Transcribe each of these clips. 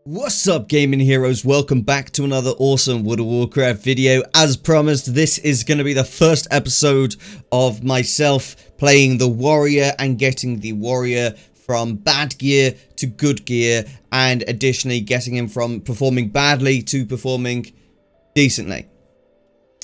What's up, gaming heroes? Welcome back to another awesome World of Warcraft video. As promised, this is going to be the first episode of myself playing the warrior and getting the warrior from bad gear to good gear, and additionally getting him from performing badly to performing decently.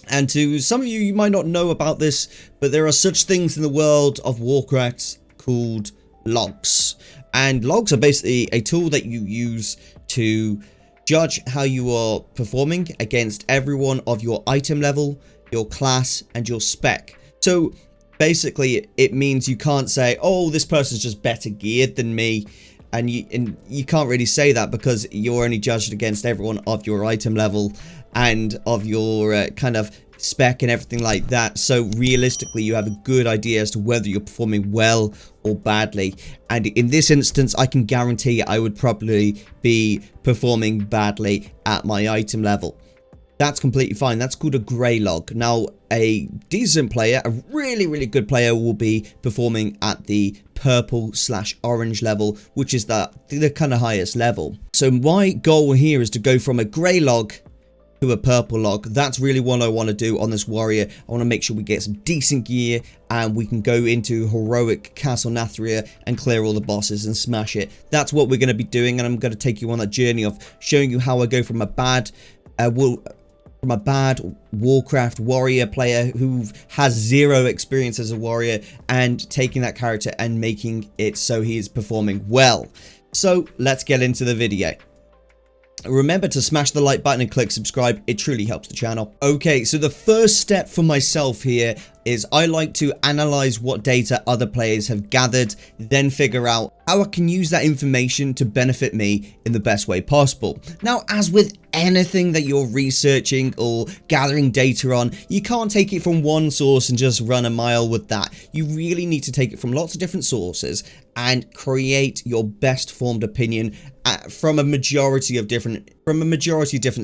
And to some of you, you might not know about this, but there are such things in the world of Warcraft called logs. And logs are basically a tool that you use to judge how you are performing against everyone of your item level, your class, and your spec. So basically it means you can't say, oh, this person's just better geared than me, and you can't really say that because you're only judged against everyone of your item level and of your kind of spec and everything like that. So realistically, you have a good idea as to whether you're performing well or badly. And in this instance, I can guarantee I would probably be performing badly at my item level. That's completely fine. That's called a grey log. Now, a decent player, a really good player, will be performing at the purple/orange level, which is the kind of highest level. So my goal here is to go from a grey log to a purple log. That's really what I want to do on this warrior. I want to make sure we get some decent gear and we can go into heroic Castle Nathria and clear all the bosses and smash it. That's what we're going to be doing, and I'm going to take you on that journey of showing you how I go from a bad Warcraft warrior player who has zero experience as a warrior and taking that character and making it so he is performing well. So let's get into the video. Remember to smash the like button and click subscribe. It truly helps the channel. Okay, so the first step for myself here is I like to analyze what data other players have gathered, then figure out how I can use that information to benefit me in the best way possible. Now, as with anything that you're researching or gathering data on, you can't take it from one source and just run a mile with that. You really need to take it from lots of different sources and create your best formed opinion from a majority of different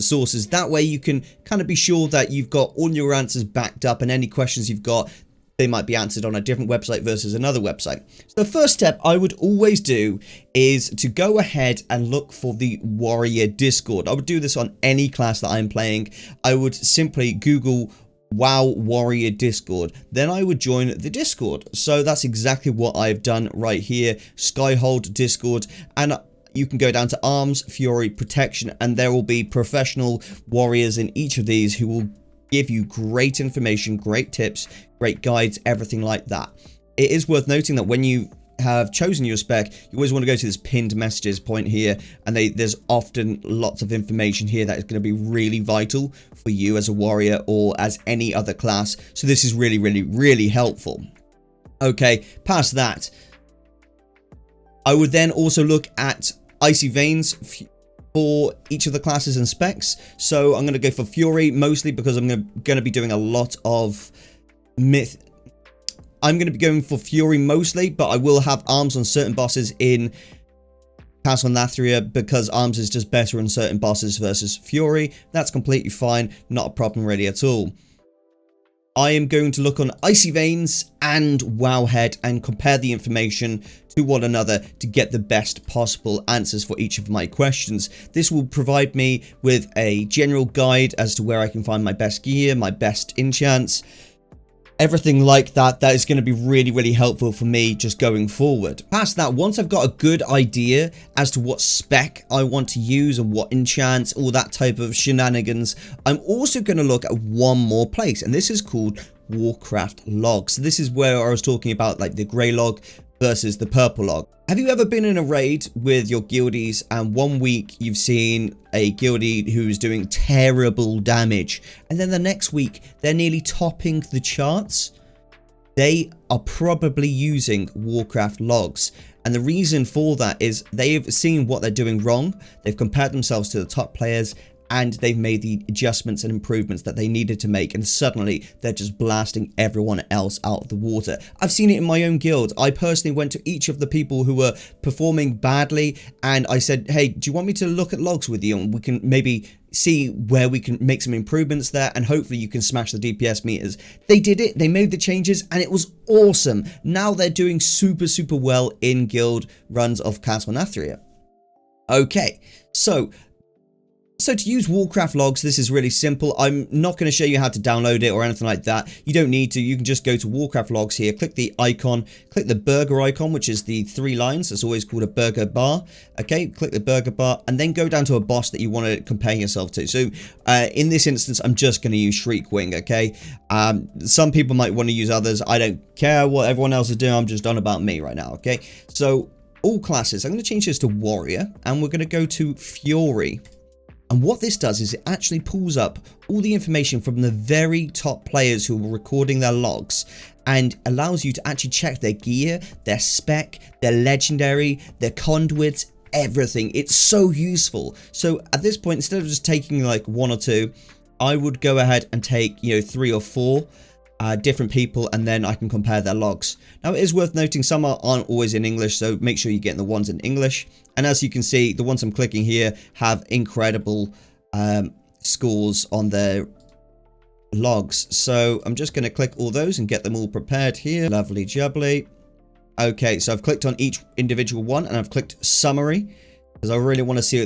sources. That way you can kind of be sure that you've got all your answers backed up, and any questions you've got, they might be answered on a different website versus another website. So the first step I would always do is to go ahead and look for the warrior Discord. I would do this on any class that I'm playing. I would simply Google WoW Warrior Discord, then I would join the Discord. So that's exactly what I've done right here. Skyhold Discord, and you can go down to Arms, Fury, Protection, and there will be professional warriors in each of these who will give you great information, great tips, great guides, everything like that. It is worth noting that when you have chosen your spec, you always want to go to this pinned messages point here, and there's often lots of information here that is going to be really vital for you as a warrior or as any other class. So this is really helpful. Okay, past that, I would then also look at Icy Veins for each of the classes and specs. So I'm going to go for Fury mostly because I'm going to be doing a lot of myth. I'm going to be going for Fury mostly, but I will have Arms on certain bosses in Castle Nathria because Arms is just better on certain bosses versus Fury. That's completely fine, not a problem really at all. I am going to look on Icy Veins and Wowhead and compare the information to one another to get the best possible answers for each of my questions. This will provide me with a general guide as to where I can find my best gear, my best enchants, everything like that. That is going to be really helpful for me just going forward. Past that, once I've got a good idea as to what spec I want to use and what enchants, all that type of shenanigans, I'm also going to look at one more place, and this is called WarcraftLogs. So this is where I was talking about like the grey log versus the purple log. Have you ever been in a raid with your guildies and one week you've seen a guildie who's doing terrible damage, and then the next week they're nearly topping the charts? They are probably using WarcraftLogs, and the reason for that is they've seen what they're doing wrong, they've compared themselves to the top players, and they've made the adjustments and improvements that they needed to make, and suddenly they're just blasting everyone else out of the water. I've seen it in my own guild. I personally went to each of the people who were performing badly and I said, hey, do you want me to look at logs with you, and we can maybe see where we can make some improvements there, and hopefully you can smash the DPS meters. They did it, they made the changes, and it was awesome. Now they're doing super well in guild runs of Castle Nathria. Okay, so to use WarcraftLogs, this is really simple. I'm not going to show you how to download it or anything like that. You don't need to. You can just go to WarcraftLogs here, click the icon, click the burger icon, which is the 3 lines. It's always called a burger bar. Okay, click the burger bar and then go down to a boss that you want to compare yourself to. So in this instance, I'm just going to use Shriekwing, okay? Some people might want to use others. I don't care what everyone else is doing. I'm just on about me right now, okay? So all classes, I'm going to change this to Warrior and we're going to go to Fury. And what this does is it actually pulls up all the information from the very top players who were recording their logs and allows you to actually check their gear, their spec, their legendary, their conduits, everything. It's so useful. So at this point, instead of just taking like 1 or 2, I would go ahead and take, 3 or 4 different people, and then I can compare their logs. Now it is worth noting some aren't always in English, so make sure you're getting the ones in English. And as you can see, the ones I'm clicking here have incredible scores on their logs. So I'm just going to click all those and get them all prepared here. Lovely jubbly. Okay, so I've clicked on each individual one and I've clicked summary because I really want to see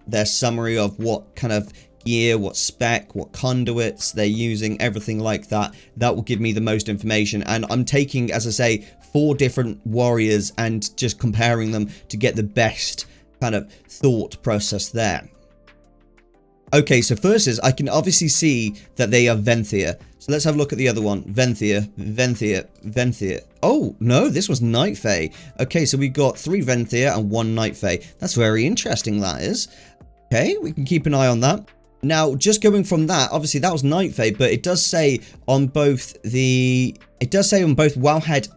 their summary of what kind of gear, what spec, what conduits they're using, everything like that. That will give me the most information. And I'm taking, as I say, 4 different warriors and just comparing them to get the best kind of thought process there. Okay, so first is I can obviously see that they are Venthyr. So let's have a look at the other one. Venthyr, Venthyr, Venthyr. Oh, no, this was Night Fae. Okay, so we've got 3 Venthyr and 1 Night Fae. That's very interesting, that is. Okay, we can keep an eye on that. Now, just going from that, obviously that was Night Fae, but it does say on both Wowhead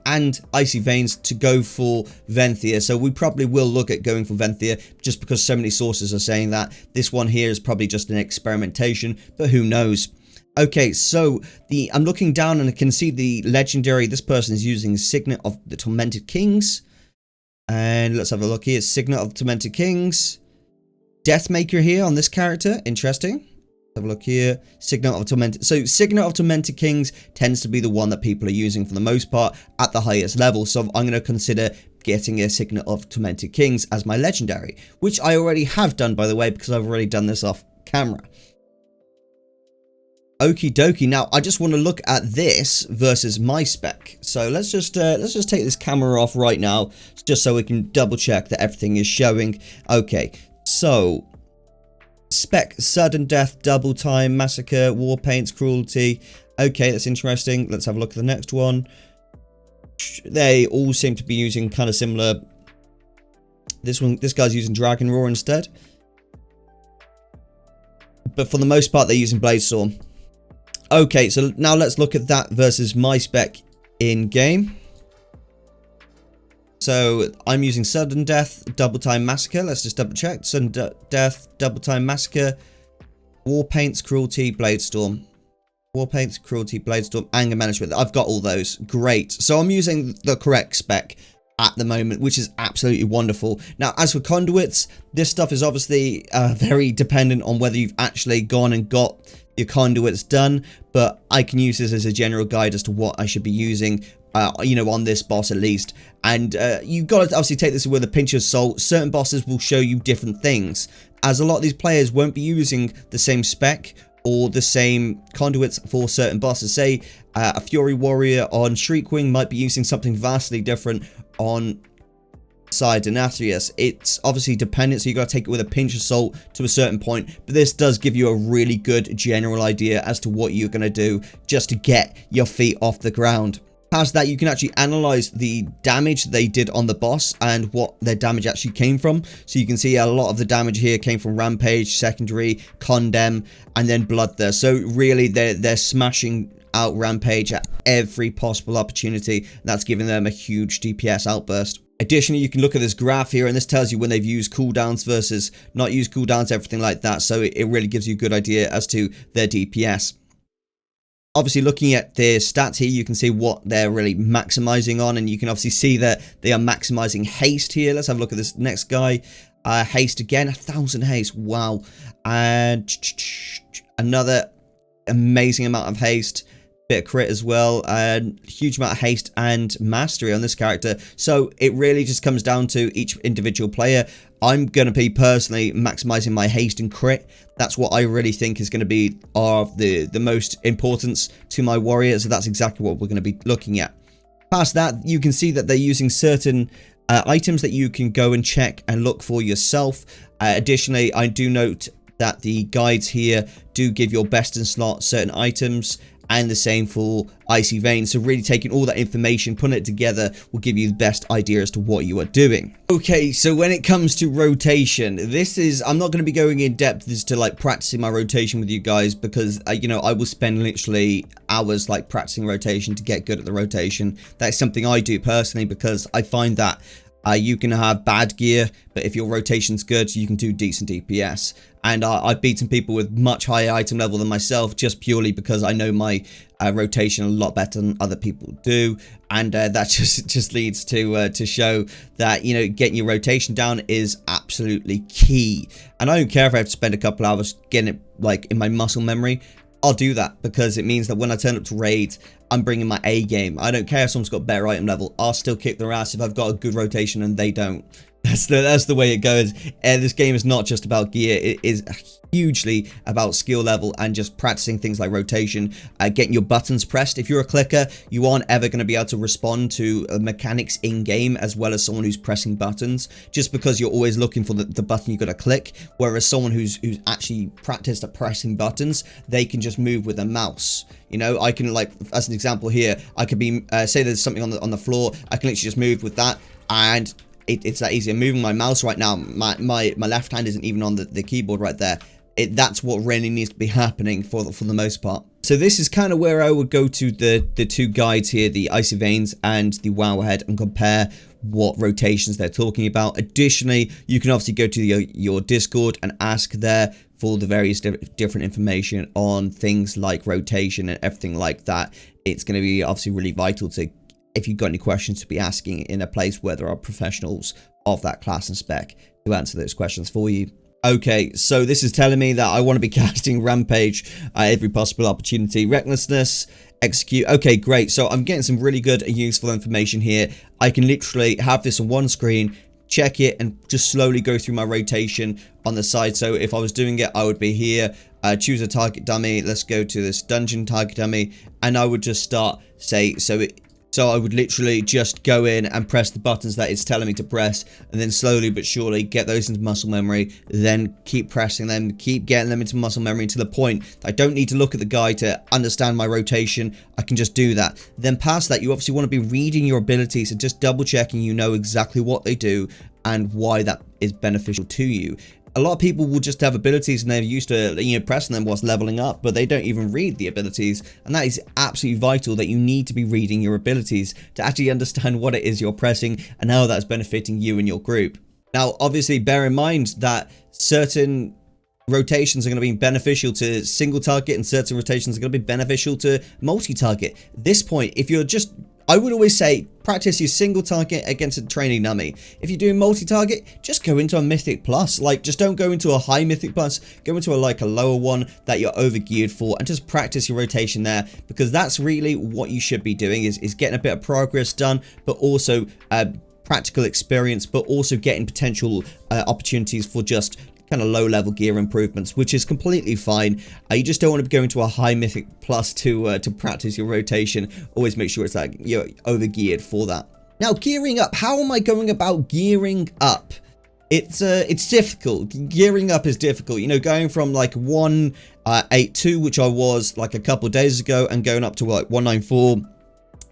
and Icy Veins to go for Venthyr, so we probably will look at going for Venthyr just because so many sources are saying that. This one here is probably just an experimentation, but who knows. Okay, so I'm looking down and I can see the legendary. This person is using Signet of the Tormented Kings, and let's have a look here. Signet of Tormented Kings. Deathmaker here on this character, interesting. Let's have a look here. Signet of Tormented. So Signet of Tormented Kings tends to be the one that people are using for the most part at the highest level. So I'm going to consider getting a Signet of Tormented Kings as my legendary, which I already have done, by the way, because I've already done this off camera. Okie dokie. Now I just want to look at this versus my spec. So let's just take this camera off right now, just so we can double check that everything is showing. Okay. So, spec, sudden death, double time, massacre, war paints, cruelty. Okay, that's interesting. Let's have a look at the next one. They all seem to be using kind of similar. This guy's using Dragon Roar instead. But for the most part, they're using Bladestorm. Okay, so now let's look at that versus my spec in game. So I'm using Sudden Death, Double Time Massacre. Let's just double check. Sudden Death, Double Time Massacre, War Paints, Cruelty, Bladestorm. War Paints, Cruelty, Bladestorm, Anger Management. I've got all those. Great. So I'm using the correct spec at the moment, which is absolutely wonderful. Now, as for conduits, this stuff is obviously very dependent on whether you've actually gone and got your conduits done, but I can use this as a general guide as to what I should be using, on this boss at least. And you've got to obviously take this with a pinch of salt. Certain bosses will show you different things, as a lot of these players won't be using the same spec or the same conduits for certain bosses. Say a Fury Warrior on Shriekwing might be using something vastly different on Sidonatius. It's obviously dependent, so you got to take it with a pinch of salt to a certain point, but this does give you a really good general idea as to what you're going to do just to get your feet off the ground. Past that, you can actually analyze the damage they did on the boss and what their damage actually came from. So you can see a lot of the damage here came from Rampage, Secondary, Condemn, and then Bloodthirst. So really, they're smashing out Rampage at every possible opportunity. That's giving them a huge DPS outburst. Additionally, you can look at this graph here, and this tells you when they've used cooldowns versus not used cooldowns, everything like that. So it really gives you a good idea as to their DPS. Obviously, looking at their stats here, you can see what they're really maximizing on, and you can obviously see that they are maximizing haste here. Let's have a look at this next guy. Haste again, 1000 haste. Wow. And another amazing amount of haste. bit of crit as well, and huge amount of haste and mastery on this character. So it really just comes down to each individual player. I'm going to be personally maximizing my haste and crit. That's what I really think is going to be of the most importance to my warrior. So that's exactly what we're going to be looking at. Past that, you can see that they're using certain items that you can go and check and look for yourself. Additionally, I do note that the guides here do give your best in slot certain items, and the same for Icy Veins. So really taking all that information, putting it together, will give you the best idea as to what you are doing. Okay, so when it comes to rotation, this is, I'm not going to be going in depth as to like practicing my rotation with you guys, because you know, I will spend literally hours like practicing rotation to get good at the rotation. That's something I do personally, because I find that you can have bad gear, but if your rotation's good, you can do decent DPS. And I've beaten people with much higher item level than myself, just purely because I know my rotation a lot better than other people do. And that just leads to show that, you know, getting your rotation down is absolutely key. And I don't care if I have to spend a couple hours getting it like in my muscle memory. I'll do that, because it means that when I turn up to raids, I'm bringing my A game. I don't care if someone's got better item level. I'll still kick their ass if I've got a good rotation and they don't. That's the way it goes. This game is not just about gear. It is hugely about skill level and just practicing things like rotation, getting your buttons pressed. If you're a clicker, you aren't ever going to be able to respond to mechanics in game as well as someone who's pressing buttons, just because you're always looking for the button you got to click. Whereas someone who's actually practiced at pressing buttons, they can just move with a mouse. You know, I can, like, as an example here, I could be say there's something on the floor, I can literally just move with that, and it's that easy. I'm moving my mouse right now. My left hand isn't even on the keyboard right there. That's what really needs to be happening for the most part. So this is kind of where I would go to the two guides here, the Icy Veins and the Wowhead, and compare what rotations they're talking about. Additionally, you can obviously go to your Discord and ask there for the various different information on things like rotation and everything like that. It's going to be obviously really vital to, if you've got any questions, to be asking in a place where there are professionals of that class and spec to answer those questions for you. Okay, so this is telling me that I want to be casting Rampage at every possible opportunity. Recklessness, execute. Okay, great. So I'm getting some really good and useful information here. I can literally have this on one screen, check it, and just slowly go through my rotation on the side. So if I was doing it, I would be here, choose a target dummy. Let's go to this dungeon target dummy, and I would just start, say, so I would literally just go in and press the buttons that it's telling me to press, and then slowly but surely get those into muscle memory, then keep pressing them, keep getting them into muscle memory to the point that I don't need to look at the guide to understand my rotation. I can just do that. Then past that, you obviously want to be reading your abilities and just double checking you know exactly what they do and why that is beneficial to you. A lot of people will just have abilities and they're used to, you know, pressing them whilst leveling up, but they don't even read the abilities. And that is absolutely vital, that you need to be reading your abilities to actually understand what it is you're pressing and how that's benefiting you and your group. Now, obviously, bear in mind that certain rotations are going to be beneficial to single target and certain rotations are going to be beneficial to multi-target. At this point, if you're just, I would always say, practice your single target against a training dummy. If you're doing multi-target, just go into a mythic plus. Like, just don't go into a high mythic plus. Go into a lower one that you're over geared for, and just practice your rotation there, because that's really what you should be doing, is getting a bit of progress done, but also practical experience, but also getting potential opportunities for just kind of low level gear improvements, which is completely fine. You just don't want to be going to a high mythic plus to practice your rotation. Always make sure it's like you're over geared for that. Now, gearing up, how am I going about gearing up? It's difficult. Gearing up is difficult, you know, going from like 182, which I was like a couple of days ago, and going up to like 194.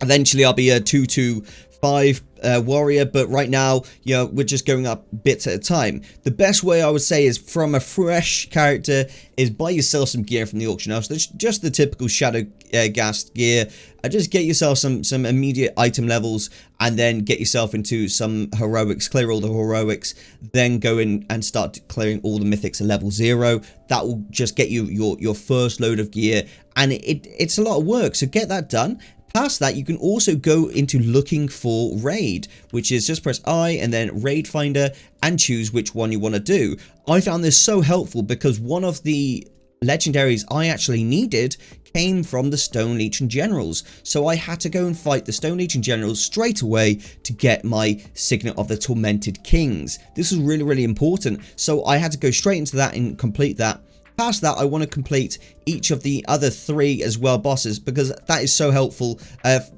Eventually I'll be a 225 warrior, but right now, you know, we're just going up bits at a time. The best way I would say is, from a fresh character, is buy yourself some gear from the auction house. That's just the typical shadow gas gear. Just get yourself some immediate item levels, and then get yourself into some heroics, clear all the heroics, then go in and start clearing all the mythics at level 0. That will just get you your first load of gear, and it's a lot of work, so get that done. Past that, you can also go into looking for raid, which is just press I and then raid finder and choose which one you want to do. I found this so helpful because one of the legendaries I actually needed came from the Stone Legion Generals. So I had to go and fight the Stone Legion Generals straight away to get my Signet of the Tormented Kings. This was really, really important. So I had to go straight into that and complete that. Past that, I want to complete each of the other 3 as well bosses, because that is so helpful.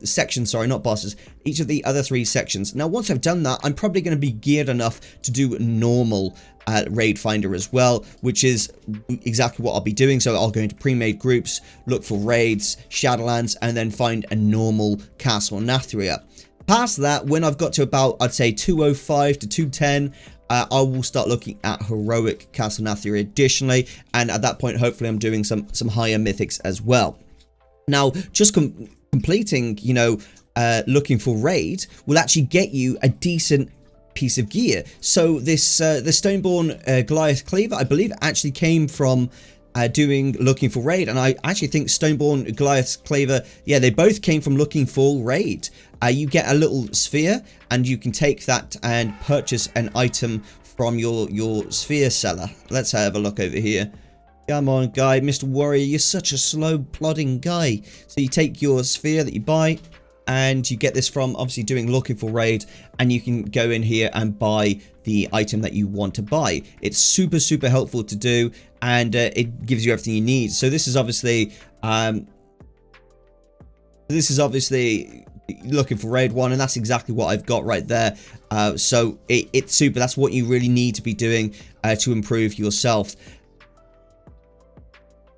Sections, sorry, not bosses. Each of the other 3 sections. Now, once I've done that, I'm probably going to be geared enough to do normal raid finder as well, which is exactly what I'll be doing. So I'll go into pre-made groups, look for raids, Shadowlands, and then find a normal Castle Nathria. Past that, when I've got to about, I'd say 205 to 210, I will start looking at heroic Castle Nathria additionally, and at that point hopefully I'm doing some higher mythics as well. Now, just completing, you know, looking for raid will actually get you a decent piece of gear. So this the Stoneborn Goliath Cleaver, I believe, actually came from looking for raid, and I actually think Stoneborn Goliath Cleaver, yeah, they both came from looking for raid. You get a little sphere, and you can take that and purchase an item from your sphere seller. Let's have a look over here. Come on, guy, Mr. Warrior, you're such a slow plodding guy. So you take your sphere that you buy, and you get this from obviously doing looking for raid, and you can go in here and buy the item that you want to buy. It's super, super helpful to do, and it gives you everything you need. So this is obviously looking for raid 1, and that's exactly what I've got right there. So it's super. That's what you really need to be doing to improve yourself.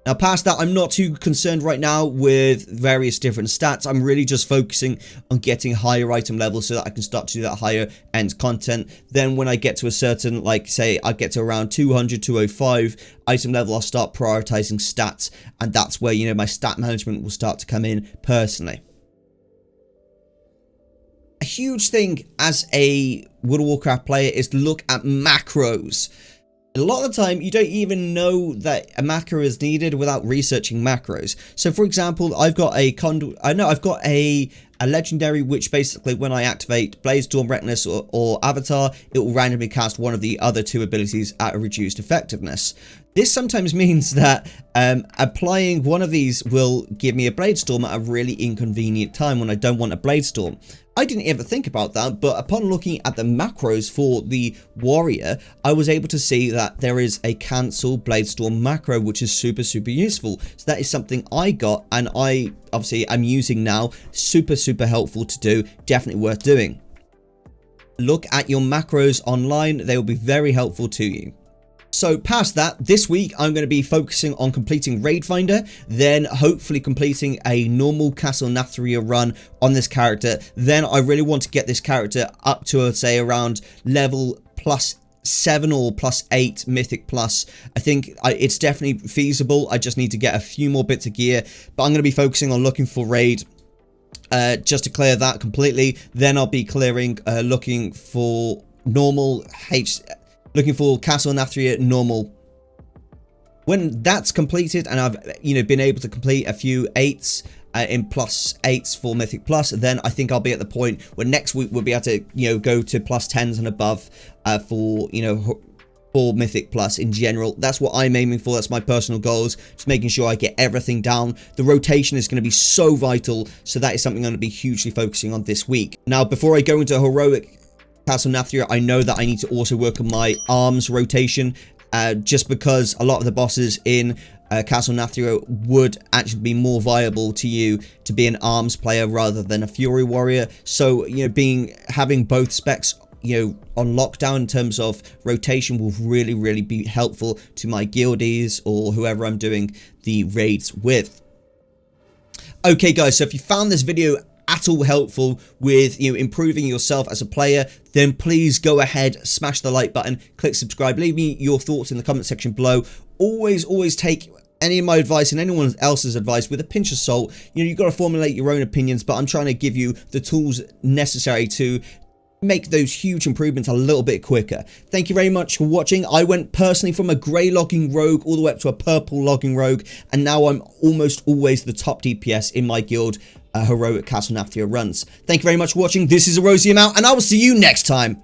Now, past that, I'm not too concerned right now with various different stats. I'm really just focusing on getting higher item levels so that I can start to do that higher end content. Then when I get to a certain, like, say, I get to around 200, 205 item level, I'll start prioritizing stats. And that's where, you know, my stat management will start to come in personally. A huge thing as a World of Warcraft player is to look at macros. A lot of the time, you don't even know that a macro is needed without researching macros. So, for example, I've got a legendary which basically, when I activate Blaze, Storm, Reckless, or Avatar, it will randomly cast one of the other 2 abilities at a reduced effectiveness. This sometimes means that applying one of these will give me a Blade Storm at a really inconvenient time when I don't want a Blade Storm. I didn't ever think about that, but upon looking at the macros for the warrior, I was able to see that there is a cancel Blade Storm macro, which is super, super useful. So that is something I got, and I'm using now. Super, super helpful to do. Definitely worth doing. Look at your macros online. They will be very helpful to you. So past that, this week I'm going to be focusing on completing Raid Finder, then hopefully completing a normal Castle Nathria run on this character. Then I really want to get this character up to, say, around level +7 or +8 Mythic Plus. I think it's definitely feasible. I just need to get a few more bits of gear, but I'm going to be focusing on looking for Raid. Just to clear that completely. Then I'll be clearing, looking for normal looking for Castle Nathria normal. When that's completed and I've, you know, been able to complete a few 8s in +8s for Mythic Plus, then I think I'll be at the point where next week we'll be able to, you know, go to +10s and above for, you know, for Mythic Plus in general. That's what I'm aiming for. That's my personal goals. Just making sure I get everything down. The rotation is going to be so vital, so that is something I'm going to be hugely focusing on this week. Now, before I go into heroic Castle Nathria, I know that I need to also work on my arms rotation, just because a lot of the bosses in Castle Nathria would actually be more viable to you to be an arms player rather than a fury warrior. So, you know, having both specs, you know, on lockdown in terms of rotation will really, really be helpful to my guildies or whoever I'm doing the raids with. Okay, guys, so if you found this video at all helpful with, you know, improving yourself as a player, then please go ahead, smash the like button, click subscribe, leave me your thoughts in the comment section below. Always take any of my advice and anyone else's advice with a pinch of salt. You know, you've got to formulate your own opinions, but I'm trying to give you the tools necessary to make those huge improvements a little bit quicker. Thank you very much for watching. I went personally from a grey logging rogue all the way up to a purple logging rogue, and now I'm almost always the top DPS in my guild heroic Castle Nathria runs. Thank you very much for watching. This is Erosium out, and I will see you next time.